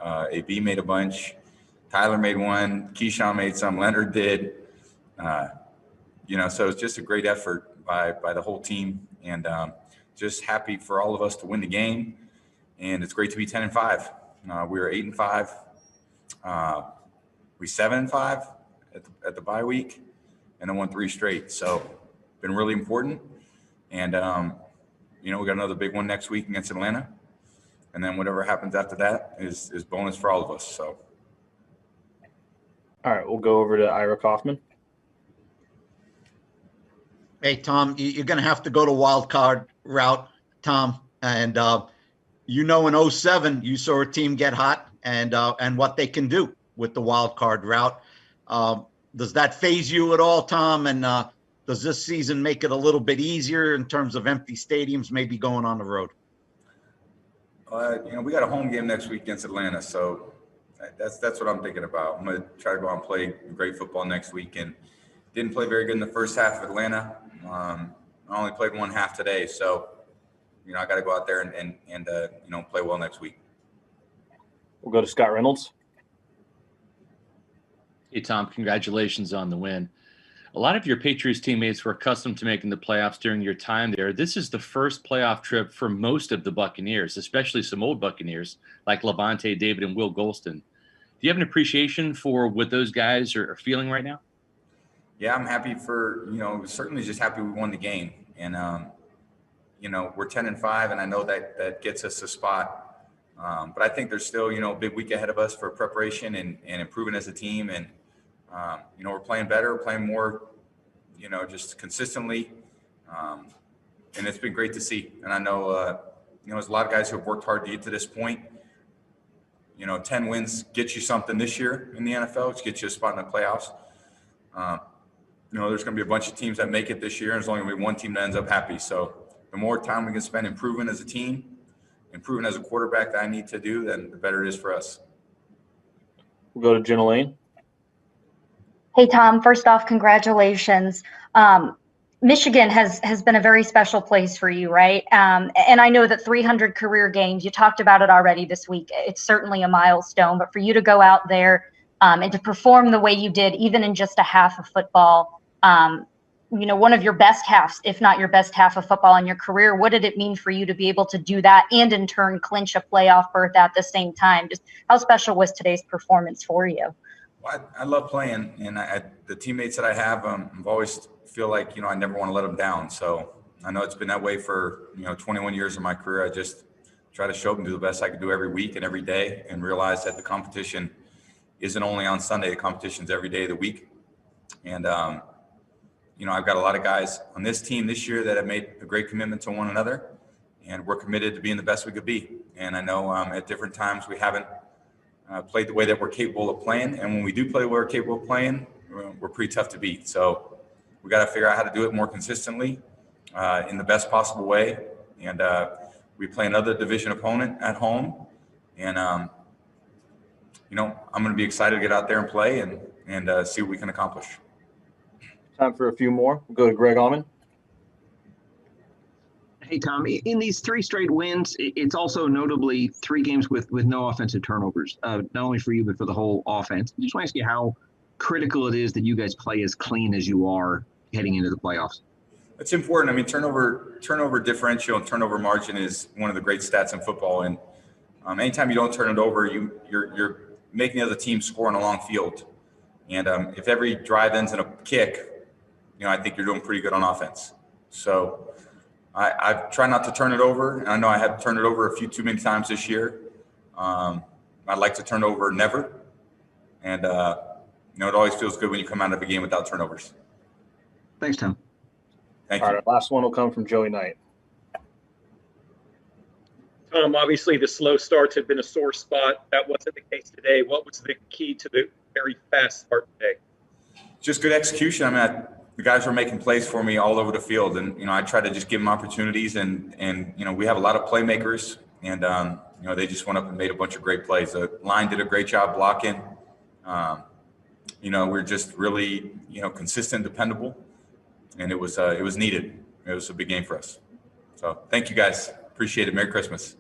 AB made a bunch. Tyler made one. Keyshawn made some. Leonard did. So it's just a great effort by the whole team, and just happy for all of us to win the game. And it's great to be 10-5. We were 8-5. We 7-5 at the bye week, and then won 3 straight. So been really important. And we got another big one next week against Atlanta, and then whatever happens after that is bonus for all of us. So. All right, we'll go over to Ira Kaufman. Hey, Tom, you're going to have to go to wild card route, Tom. And, in 07, you saw a team get hot and what they can do with the wild card route. Does that faze you at all, Tom? And does this season make it a little bit easier in terms of empty stadiums, maybe going on the road? We got a home game next week against Atlanta, so that's what I'm thinking about. I'm going to try to go out and play great football next week, and didn't play very good in the first half of Atlanta. I only played one half today, so I got to go out there and play well next week. We'll go to Scott Reynolds. Hey, Tom, congratulations on the win. A lot of your Patriots teammates were accustomed to making the playoffs during your time there. This is the first playoff trip for most of the Buccaneers, especially some old Buccaneers like Levante David and Will Golston. Do you have an appreciation for what those guys are feeling right now? Yeah, I'm happy for, certainly just happy we won the game. And, we're 10-5, and I know that gets us a spot. But I think there's still, a big week ahead of us for preparation and improving as a team. And, we're playing better, we're playing more, just consistently. And it's been great to see. And I know, there's a lot of guys who have worked hard to get to this point. 10 wins gets you something this year in the NFL, which gets you a spot in the playoffs. There's going to be a bunch of teams that make it this year, and there's only going to be one team that ends up happy. So the more time we can spend improving as a team, improving as a quarterback that I need to do, then the better it is for us. We'll go to Jen Elaine. Hey, Tom, first off, congratulations. Michigan has been a very special place for you, right? And I know that 300 career games, you talked about it already this week. It's certainly a milestone, but for you to go out there and to perform the way you did, even in just a half of football, one of your best halves, if not your best half of football in your career, what did it mean for you to be able to do that and in turn clinch a playoff berth at the same time? Just how special was today's performance for you? Well, I love playing, and the teammates that I have, I've always feel like, I never want to let them down. So I know it's been that way for, 21 years of my career. I just try to show up and do the best I can do every week and every day, and realize that the competition isn't only on Sunday, the competition's every day of the week. And, I've got a lot of guys on this team this year that have made a great commitment to one another, and we're committed to being the best we could be. And I know at different times we haven't played the way that we're capable of playing. And when we do play the way we're capable of playing, we're pretty tough to beat. So we got to figure out how to do it more consistently in the best possible way. And we play another division opponent at home. And, I'm going to be excited to get out there and play and see what we can accomplish. Time for a few more. We'll go to Greg Allman. Hey, Tom, in these 3 straight wins, it's also notably 3 games with no offensive turnovers, not only for you, but for the whole offense. I just want to ask you how critical it is that you guys play as clean as you are heading into the playoffs. It's important. I mean, turnover differential and turnover margin is one of the great stats in football. And anytime you don't turn it over, you're making the other team score on a long field. And if every drive ends in a kick, I think you're doing pretty good on offense. So I try not to turn it over. And I know I had to turn it over a few too many times this year. I'd like to turn over never. And, it always feels good when you come out of a game without turnovers. Thanks, Tom. Thank you. All right, last one will come from Joey Knight. Tom, obviously the slow starts have been a sore spot. That wasn't the case today. What was the key to the very fast start today? Just good execution. I mean, the guys were making plays for me all over the field, and I tried to just give them opportunities. And we have a lot of playmakers, and they just went up and made a bunch of great plays. The line did a great job blocking. We're just really consistent, dependable, and it was needed. It was a big game for us. So thank you guys. Appreciate it. Merry Christmas.